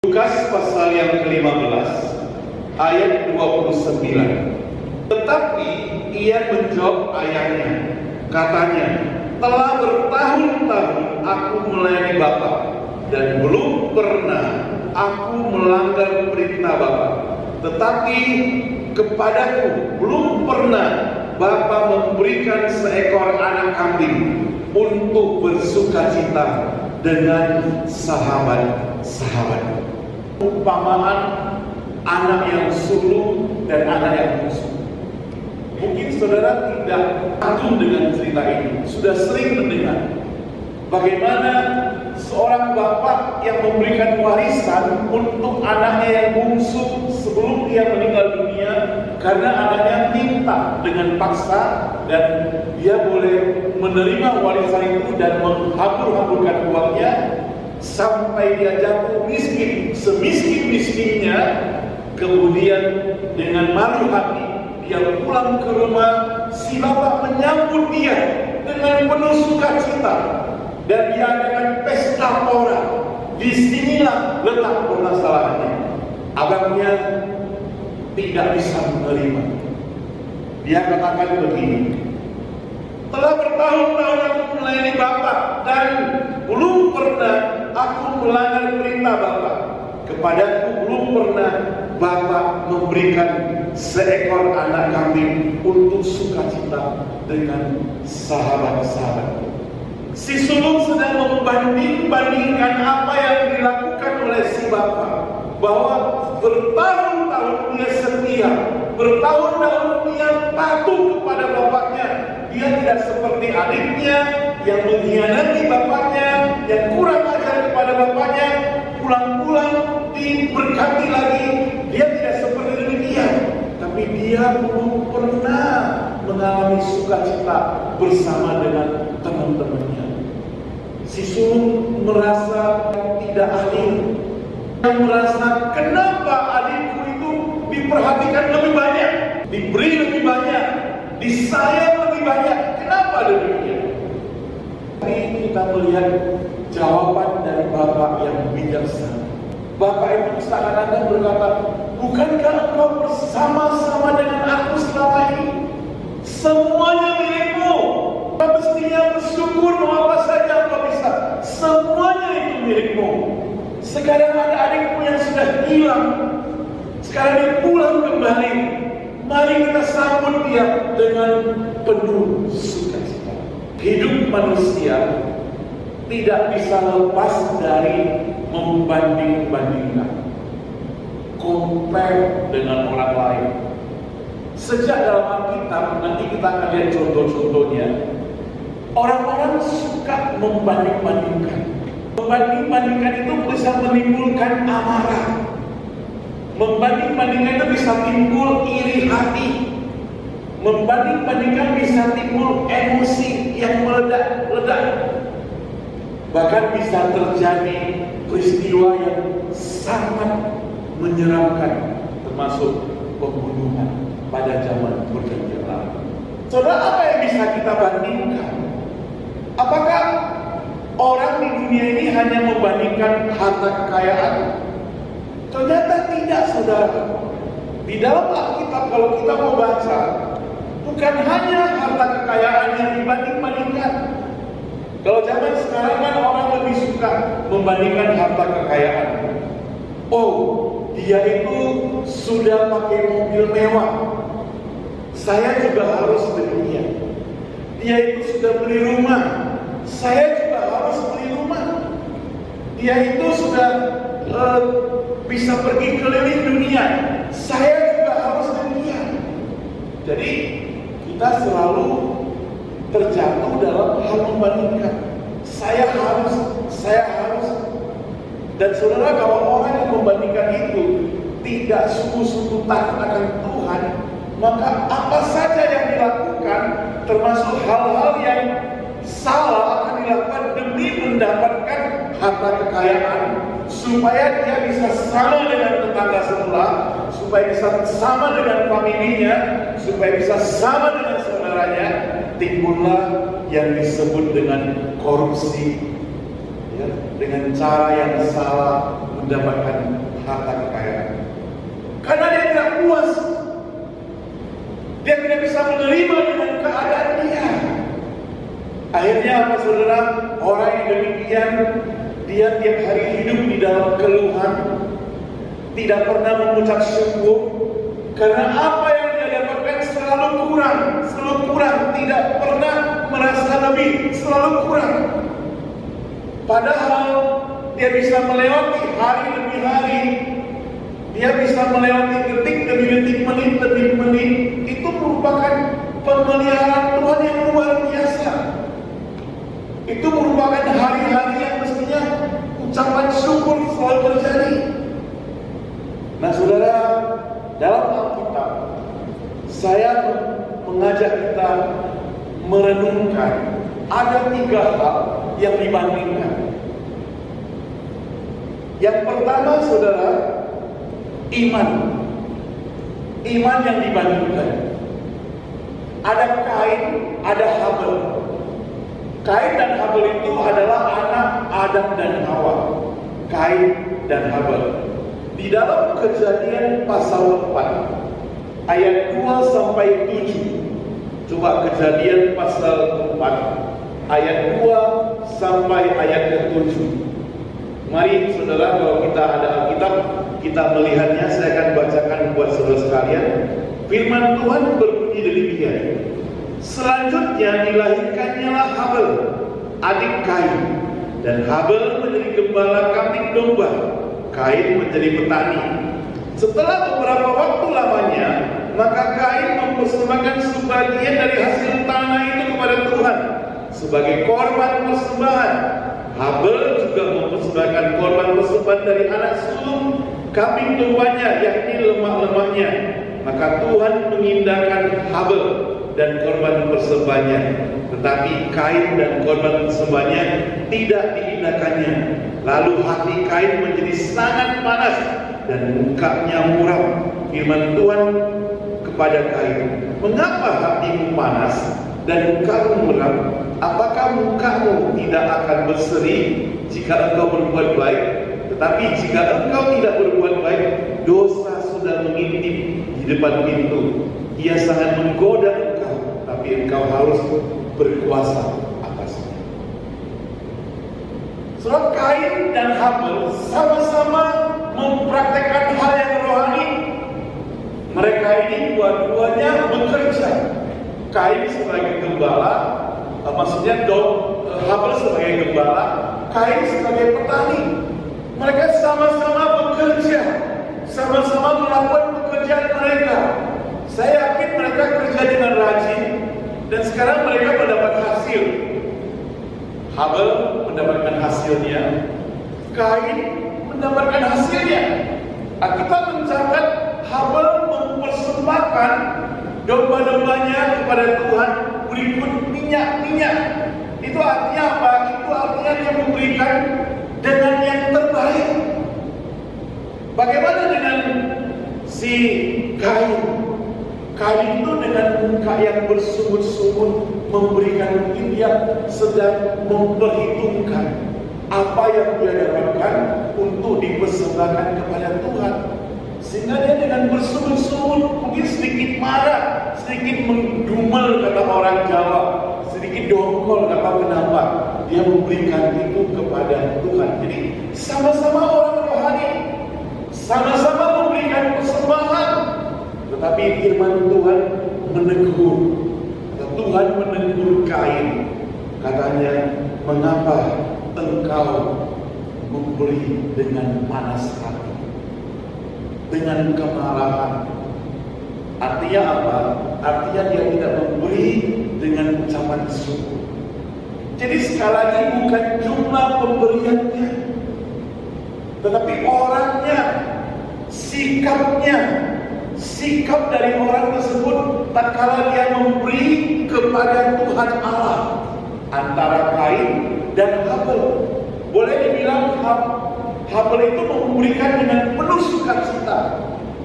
Lukas pasal yang ke-15 ayat 29. Tetapi ia menjawab ayahnya, katanya, telah bertahun-tahun aku melayani Bapa, dan belum pernah aku melanggar perintah Bapa. Tetapi kepadaku belum pernah Bapa memberikan seekor anak kambing untuk bersukacita dengan sahabat-sahabat. Umpamaan anak yang sulung dan anak yang bungsu. Mungkin saudara tidak kagum dengan cerita ini, sudah sering mendengar bagaimana seorang bapak yang memberikan warisan untuk anaknya yang bungsu sebelum dia meninggal dunia, karena anaknya minta dengan paksa dan dia boleh menerima warisan itu dan menghambur-hamburkan uangnya sampai dia jatuh miskin, semiskin-miskinnya. Kemudian dengan malu hati dia pulang ke rumah, si bapak menyambut dia dengan penuh sukacita dan dia dengan pesta pora. Disinilah letak permasalahannya. Abangnya tidak bisa menerima. Dia katakan begini, telah bertahun-tahun aku melayani Bapak dan belum pernah aku melanggar perintah Bapak. Kepadaku belum pernah Bapak memberikan seekor anak kambing untuk sukacita dengan sahabat-sahabat. Si sulung sedang membanding-bandingkan apa yang dilakukan oleh si bapak, bahwa bertahun-tahun dia setia, bertahun-tahun dia patuh kepada bapaknya. Dia tidak seperti adiknya yang mengkhianati bapaknya, yang kurang ajar kepada bapaknya, pulang-pulang diberkati lagi. Dia tidak seperti demikian, tapi dia belum pernah mengalami sukacita bersama dengan teman-temannya. Si sulung merasa tidak adil. Dia merasa, kenapa adikku itu diperhatikan lebih banyak, diberi lebih banyak, disayang lebih banyak, kenapa demikian? Tapi kita melihat jawaban dari bapak yang bijaksana. Bapak itu seakan-akan berkata, bukankah engkau bersama-sama dengan aku selama ini? Semuanya milikmu. Kau mestinya bersyukur mau apa saja engkau bisa. Semuanya itu milikmu. Sekarang ada adikmu yang sudah hilang. Sekarang dia pulang kembali. Mari kita sambut dia dengan penuh sukacita. Hidup manusia tidak bisa lepas dari membanding-bandingkan, compare dengan orang lain. Sejak dalam Alkitab, nanti kita akan lihat contoh-contohnya, orang-orang suka membanding-bandingkan. Membanding-bandingkan itu bisa menimbulkan amarah. Membanding-bandingkan itu bisa timbul iri hati. Membanding-bandingkan bisa timbul emosi yang meledak-ledak. Bahkan bisa terjadi peristiwa yang sangat menyeramkan, termasuk pembunuhan pada zaman perjanjian lama. Saudara, apa yang bisa kita bandingkan? Apakah orang di dunia ini hanya membandingkan harta kekayaan? Ternyata tidak, saudara. Di dalam Alkitab kalau kita mau baca, bukan hanya harta kekayaan yang dibanding-bandingkan. Kalau zaman sekarang kan orang lebih suka membandingkan harta kekayaan. Oh, dia itu sudah pakai mobil mewah, saya juga harus demikian. Dia itu sudah beli rumah, saya juga harus beli rumah. Dia itu sudah bisa pergi keliling dunia, saya juga harus demikian. Jadi kita selalu terjatuh dalam hal membandingkan. Saya harus. Dan saudara, kalau orang yang membandingkan itu tidak sungguh-sungguh takut akan Tuhan, maka apa saja yang dilakukan, termasuk hal-hal yang salah, akan dilakukan demi mendapatkan harta kekayaan, supaya dia bisa sama dengan tetangga sebelah, supaya bisa sama dengan familinya, supaya bisa sama dengan saudaranya. Timbullah yang disebut dengan korupsi, ya, dengan cara yang salah mendapatkan harta kekayaan. Karena dia tidak puas. Dia tidak bisa menerima dengan keadaan dia. Akhirnya apa saudara? Orang yang demikian, dia tiap hari hidup di dalam keluhan, tidak pernah mengucap syukur, karena apa yang dia dapatkan selalu kurang, tidak pernah merasa lebih, selalu kurang. Padahal dia bisa melewati hari demi hari, dia bisa melewati detik demi detik, menit demi menit. Itu merupakan pemeliharaan Tuhan yang luar biasa. Itu merupakan hari-hari yang mestinya ucapan syukur selalu terjadi. Nah saudara, dalam Alkitab saya mengajak kita merenungkan ada 3 hal yang dibandingkan. Yang pertama saudara, iman yang dibandingkan. Ada Kain, ada Habel. Kain dan Habel itu adalah anak Adam dan Hawa. Kain dan Habel. Di dalam Kejadian pasal 4 ayat 2 sampai 7. Coba Kejadian pasal 4 ayat 2 sampai ayat ke-7. Mari saudara, kalau kita ada Alkitab, kita melihatnya. Saya akan bacakan buat saudara sekalian. Firman Tuhan berbunyi demikian. Selanjutnya dilahirkannyalah Habel, adik Kain. Dan Habel menjadi gembala kambing domba, Kain menjadi petani. Setelah beberapa waktu lamanya, maka Kain mempersembahkan sebagian dari hasil tanah itu kepada Tuhan sebagai korban persembahan. Habel juga mempersembahkan korban persembahan dari anak sulung kambing dombanya, yakni lemak-lemaknya. Maka Tuhan mengindahkan Habel dan korban persembahannya, tetapi Kain dan korban persembahannya tidak diindahkannya. Lalu hati Kain menjadi sangat panas dan mukanya muram. Firman Tuhan kepada Kain, mengapa hatimu panas dan mukamu muram? Apakah mukamu tidak akan berseri jika engkau berbuat baik? Tetapi jika engkau tidak berbuat baik, dosa sudah mengintip di depan pintu. Ia sangat menggoda engkau, tapi engkau harus berkuasa atasnya. Sebab Kain dan Habel sama-sama mempraktekkan hal yang rohani. Mereka ini dua-duanya bekerja. Kain sebagai gembala, maksudnya Habel sebagai gembala, Kain sebagai petani. Mereka sama-sama bekerja, sama-sama melakukan pekerjaan mereka. Saya yakin mereka kerja dengan rajin, dan sekarang mereka mendapat hasil. Habel mendapatkan hasilnya, Kain mendapatkan hasilnya. Kita mencatat Habel mempersembahkan domba-dombanya kepada Tuhan berikut minyak-minyak. Itu artinya apa? Itu artinya dia memberikan dengan yang terbaik. Bagaimana dengan si Kain? Kain itu dengan muka yang bersungut-sungut memberikan, mungkin dia sedang memperhitungkan apa yang dia dapatkan untuk dipersembahkan kepada Tuhan. Sehingga dia dengan bersungut-sungut, mungkin sedikit marah, sedikit mendumel kata orang Jawa, sedikit dongkol kata kenapa dia memberikan itu kepada Tuhan. Jadi sama-sama orang rohani, sama-sama memberikan persembahan. Tetapi firman Tuhan menegur, Tuhan menegur Kain. Katanya, mengapa engkau memberi dengan panas hati, dengan kemarahan? Artinya apa? Artinya dia tidak memberi dengan ucapan syukur. Jadi sekali lagi bukan jumlah pemberiannya, tetapi orangnya, sikap dari orang tersebut tatkala dia memberi kepada Tuhan Allah. Antara Kain dan Habel, boleh dibilang Habel itu memberikan dengan penuh sukacita,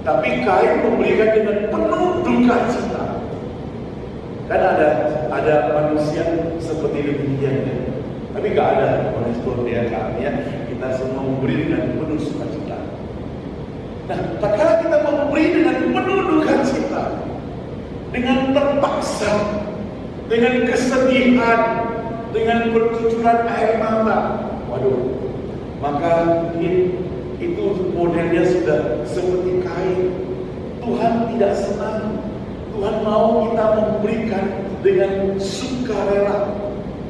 tapi Kain memberikan dengan penuh duka cita. Kan ada manusia seperti demikian. Tapi gak ada respon dia kami ya. Kita semua memberi dengan penuh sukacita. Nah, tak kala kita memberi dengan penuh duka cita, dengan terpaksa, dengan kesedihan, dengan bercucuran air mata, waduh, maka itu modelnya sudah seperti kain. Tuhan tidak senang. Tuhan mau kita memberikan dengan sukarela.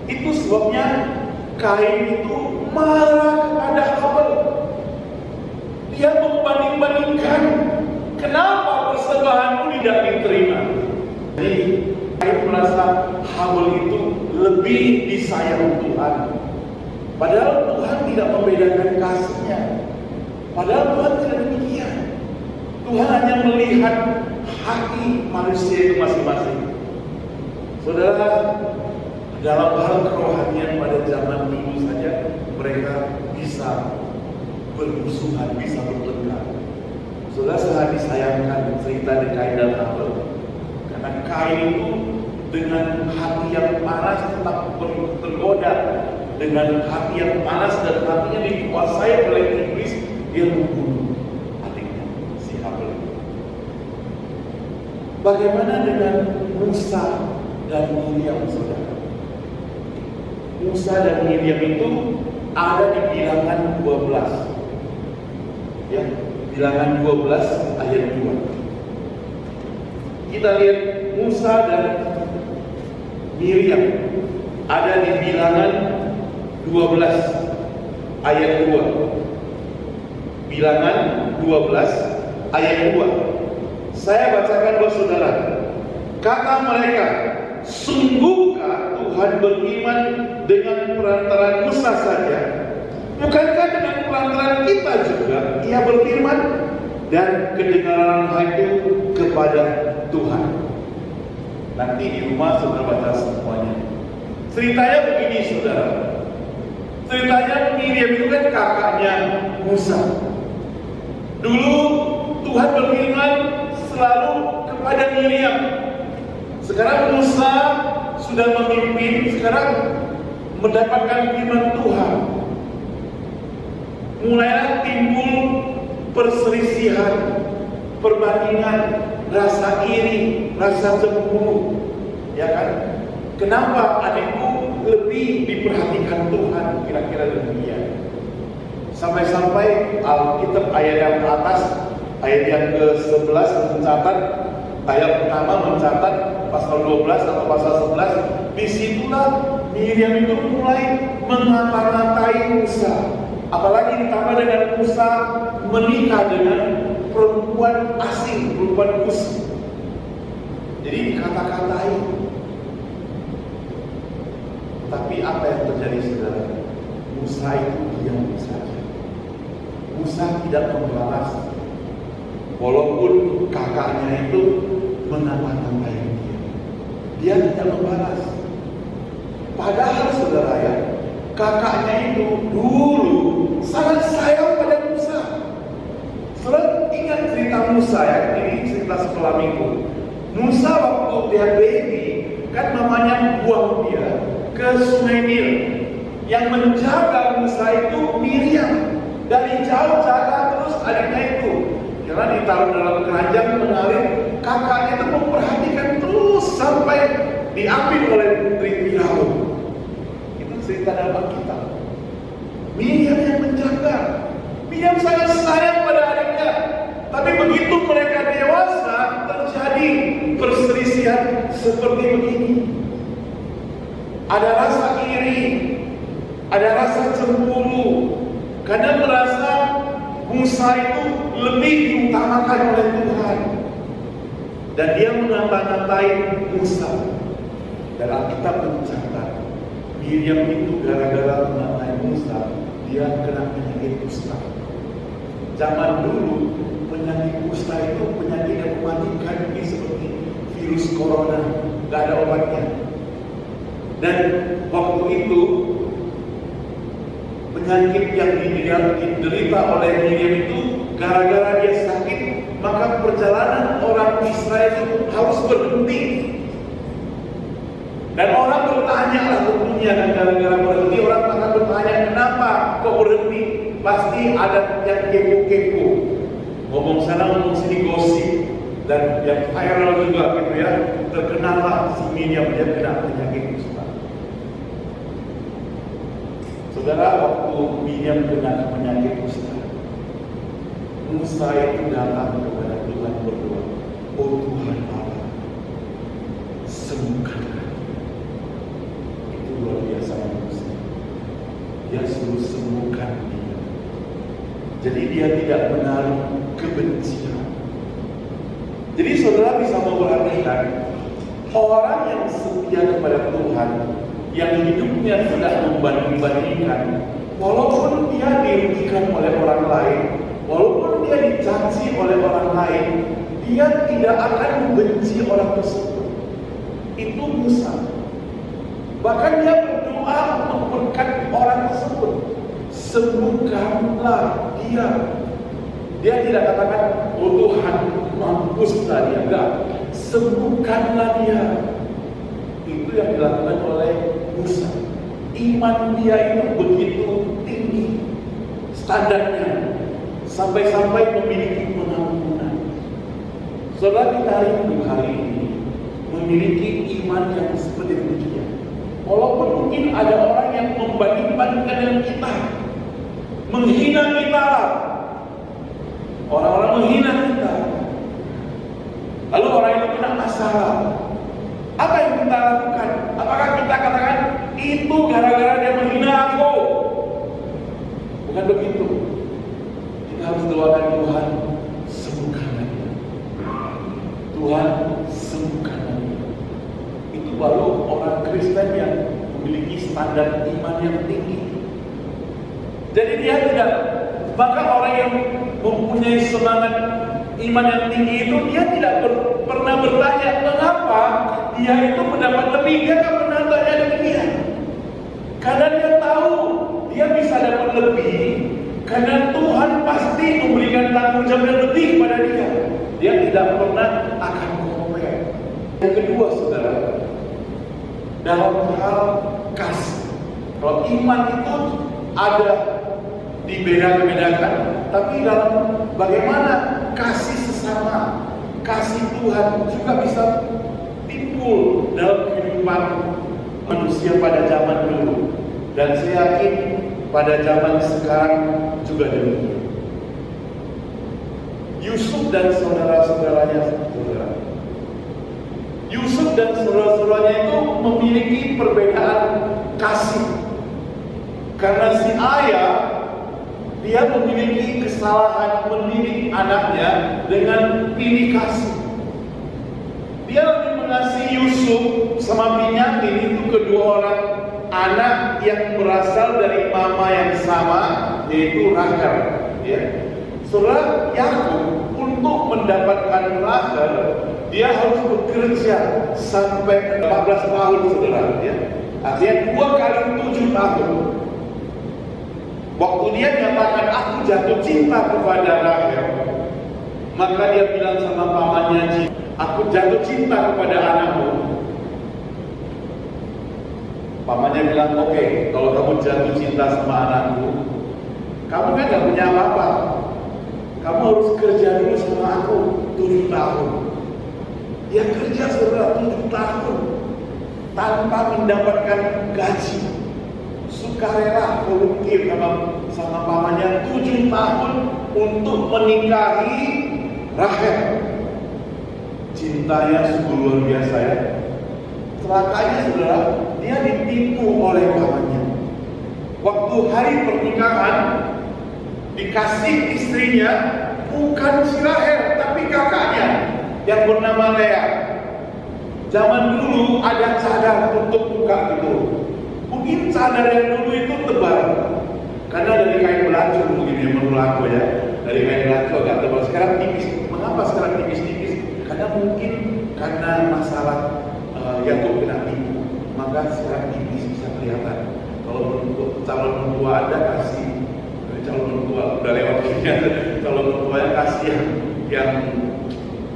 Itu sebabnya Kain itu marah kepada Habel. Dia membanding-bandingkan, kenapa persembahanmu tidak diterima. Jadi Kain merasa Habel itu lebih disayang Tuhan. Padahal Tuhan tidak membedakan kasihnya. Padahal Tuhan tidak demikian. Tuhan hanya melihat hati manusia itu masing-masing. Saudara, dalam hal kerohanian pada zaman dulu saja mereka bisa bermusuhan, bisa bertengkar. Saudara, sangat disayangkan cerita di Kain dan Habel. Karena Kain itu dengan hati yang panas tetap tergoda, dengan hati yang panas dan hatinya dikuasai oleh iblis, dia membunuh adiknya si Habel. Bagaimana dengan Musa dan Miriam, saudara? Musa dan Miriam itu ada di Bilangan 12. Ya, Bilangan 12 ayat 2. Kita lihat Musa dan Miriam ada di Bilangan 12 ayat 2. Bilangan 12 ayat 2. Saya bacakan buat saudara. Kata mereka, sungguhkah Tuhan beriman dengan perantaraan Musa saja? Bukankah dengan perantaraan kita juga Ia berfirman? Dan kedengaran itu kepada Tuhan. Nanti di rumah saudara baca semuanya. Ceritanya begini, saudara. Ceritanya Miriam itu kan kakaknya Musa. Dulu Tuhan berfirman selalu kepada Miriam. Sekarang Musa sudah memimpin, sekarang mendapatkan firman Tuhan. Mulailah timbul perselisihan, perbandingan, rasa iri, rasa cemburu. Ya kan? Kenapa adikku lebih diperhatikan Tuhan? Kira-kira demikian. Sampai-sampai Alkitab ayat yang atas, ayat yang ke-11 mencatat, ayat pertama mencatat pasal 12 atau pasal 11, disitulah Miriam itu mulai mengata-ngatai Musa. Apalagi ditambah dengan Musa menikah dengan perempuan asing, perempuan Kus. Jadi dikata-katai. Tapi apa yang terjadi, saudara? Musa itu diam saja. Musa tidak membalas, walaupun kakaknya itu menata-ngatai dia. Dia tidak membalas. Padahal, saudara ya, kakaknya itu dulu sangat sayang pada Musa. Saudara ingat cerita Musa ya, ini cerita sekolah minggu. Musa waktu dia baby, kan mamanya buang dia ke Sungai Nil. Yang menjaga Musa itu Miriam. Dari jauh jaga terus adiknya itu. Karena ditaruh dalam keranjang mengalir, kakaknya itu memperhatikan terus sampai diambil oleh putri Firaun. Itu cerita dalam Alkitab. Miriam yang menjaga. Miriam sangat sayang pada adiknya. Tapi begitu mereka dewasa, terjadi perselisihan seperti begini. Ada rasa iri, ada rasa cemburu, karena merasa Musa itu lebih diutamakan oleh Tuhan. Dan dia mengata-ngatai Musa. Dan Alkitab mencatat, Miriam itu gara-gara mengatai Musa, dia kena penyakit kusta. Zaman dulu penyakit kusta itu penyakit yang mematikan, ini seperti virus corona, gak ada obatnya. Dan waktu itu penyakit yang diderita oleh Miriam itu gara-gara dia sakit, maka perjalanan orang Israel itu harus berhenti. Dan orang bertanya lah tentunya, pastinya kan gara-gara berhenti orang akan bertanya kenapa kok berhenti. Pasti ada yang kepo-kepo, ngomong sana ngomong sini gosip. Dan yang viral juga gitu ya, terkenallah si Miriam dia kena penyakit kusta. Saudara, waktu Miriam kena penyakit kusta, Musa itu datang kepada Tuhan berdoa, oh Tuhan Allah, sembuhkanlah. Itu luar biasa Musa. Dia suruh sembuhkan dia. Jadi dia tidak menaruh kebencian. Jadi saudara bisa memperhatikan orang yang setia kepada Tuhan, yang hidupnya tidak membanding-bandingkan, walaupun dia dirugikan oleh orang lain, walaupun dia dicaci oleh orang lain, dia tidak akan membenci orang tersebut. Itu Musa. Bahkan dia berdoa untuk berkat orang tersebut, sembuhkanlah dia. Dia tidak katakan, oh Tuhan, mampuslah dia. Enggak, sembuhkanlah dia. Itu yang dilakukan oleh Musa. Iman dia itu begitu tinggi standarnya, sampai-sampai memiliki pengampunan. Saudara, kita hari ini memiliki iman yang seperti demikian. Walaupun mungkin ada orang yang membanding-bandingkan dengan kita, menghina kita. Orang-orang menghina kita. Lalu orang itu kena masalah. Apa yang kita lakukan? Apakah kita katakan itu gara-gara dia menghina aku? Bukan begitu. Kita harus doakan Tuhan, sembuhkanlah dia. Tuhan, sembuhkanlah dia. Itu baru orang Kristen yang memiliki standar iman yang tinggi. Jadi dia tidak. Maka orang yang mempunyai semangat iman yang tinggi itu, dia tidak pernah bertanya mengapa dia itu mendapat lebih. Dia tak pernah tanya demikian, karena dia tahu dia bisa dapat lebih karena Tuhan pasti memberikan tanggung jawab yang lebih pada dia. Dia tidak pernah akan compare. Yang kedua, saudara, dalam hal kasih. Kalau iman itu ada dibeda-bedakan, tapi dalam bagaimana kasih sesama, kasih Tuhan juga bisa timbul dalam kehidupan manusia pada zaman dulu, dan saya yakin pada zaman sekarang juga demikian. Yusuf dan saudara-saudaranya, Yusuf dan saudara-saudaranya itu memiliki perbedaan kasih, karena si ayah dia memiliki kesalahan mendidik anaknya dengan pilih kasih. Dia lebih mengasihi Yusuf sama Binyamin, itu kedua orang anak yang berasal dari mama yang sama, yaitu Rahel. Ya. Saudara, Yakub untuk mendapatkan Rahel, dia harus bekerja sampai 14 tahun, saudara. Ya. Artinya 2 kali 7 tahun. Waktu dia nyatakan aku jatuh cinta kepada Rahel, maka dia bilang sama pamannya, aku jatuh cinta kepada anakmu. Pamannya bilang, oke, kalau kamu jatuh cinta sama anakmu, kamu kan gak punya apa-apa. Kamu harus kerja dulu sama aku 7 tahun. Dia kerja saudara 7 tahun tanpa mendapatkan gaji, sukarela volunteer sama pamannya 7 tahun untuk menikahi Rahel. Cintanya sungguh luar biasa ya. Celakanya saudara, dia ditipu oleh pamannya. Waktu hari pernikahan, dikasih istrinya bukan si Rahel, tapi kakaknya yang bernama Lea. Zaman dulu ada cadar untuk buka gitu. Mungkin cadar yang dulu itu tebal, karena dari kain belacu mungkin ya, menurut aku ya, dari kain belacu agak tebal. Sekarang tipis. Mengapa sekarang tipis-tipis? Karena mungkin karena masalah Yakub kena tipu, maka sekarang tipis bisa kelihatan. Kalau untuk calon mertua Anda kasih calon mertua udah lewat calon mertuanya kasih yang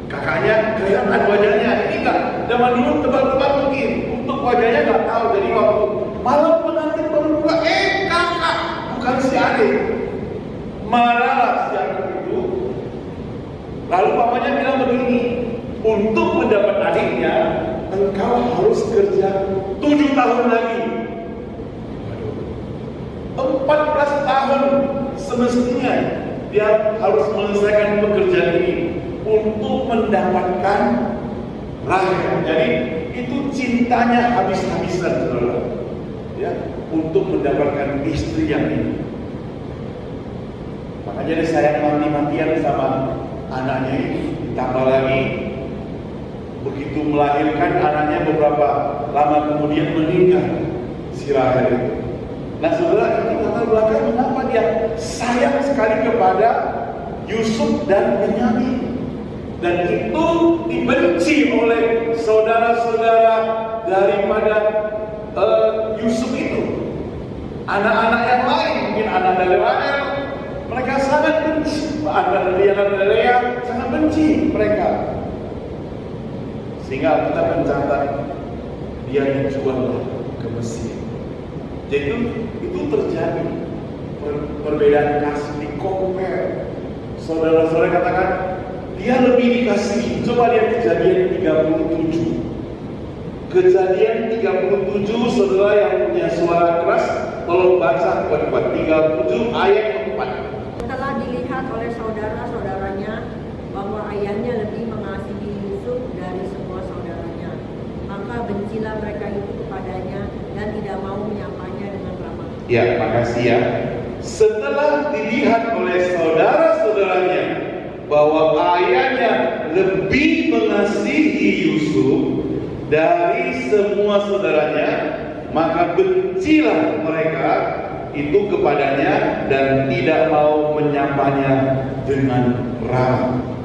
kakaknya kelihatan wajahnya. Ini enggak, zaman dulu tebal-tebal mungkin untuk wajahnya nggak tahu. Jadi waktu malam pengantin baru buka, kakak, bukan si adik. Marahlah si Yakub itu. Lalu papanya bilang begini, untuk mendapat adiknya, engkau harus kerja 7 tahun lagi. 14 tahun semestinya dia harus menyelesaikan pekerjaan ini untuk mendapatkan Rahel. Jadi itu cintanya habis-habisan, saudara, ya, untuk mendapatkan istri yang ini. Makanya dia sayang mati-matian sama anaknya ini. Ditambah lagi begitu melahirkan anaknya, beberapa lama kemudian meninggal si Rahel itu. Nah saudara, itu latar belakang mengapa dia sayang sekali kepada Yusuf dan Benyamin. Dan itu dibenci oleh saudara-saudara daripada Yusuf itu. Anak-anak yang lain, mungkin anak dari Rahel, mereka sangat benci. Anak dari Lea sangat benci mereka. Sehingga kita mencatat dia dijual ke Mesir. Jadi itu terjadi perbedaan kasih, di compare. Saudara-saudara katakan dia lebih dikasihi. Coba lihat Kejadian 37. Kejadian 37, saudara yang punya suara keras, tolong baca kuat-kuat. 37 ayat 4. Setelah dilihat oleh saudara-saudaranya bahwa ayahnya lebih mengasihi Yusuf dari semua saudaranya, maka bencilah mereka itu kepadanya dan tidak mau menyapanya dengan ramah. Ya, makasih ya. Setelah dilihat oleh saudara-saudaranya bahwa ayahnya lebih mengasihi Yusuf dari semua saudaranya, maka bencilah mereka itu kepadanya dan tidak mau menyapanya dengan ramah.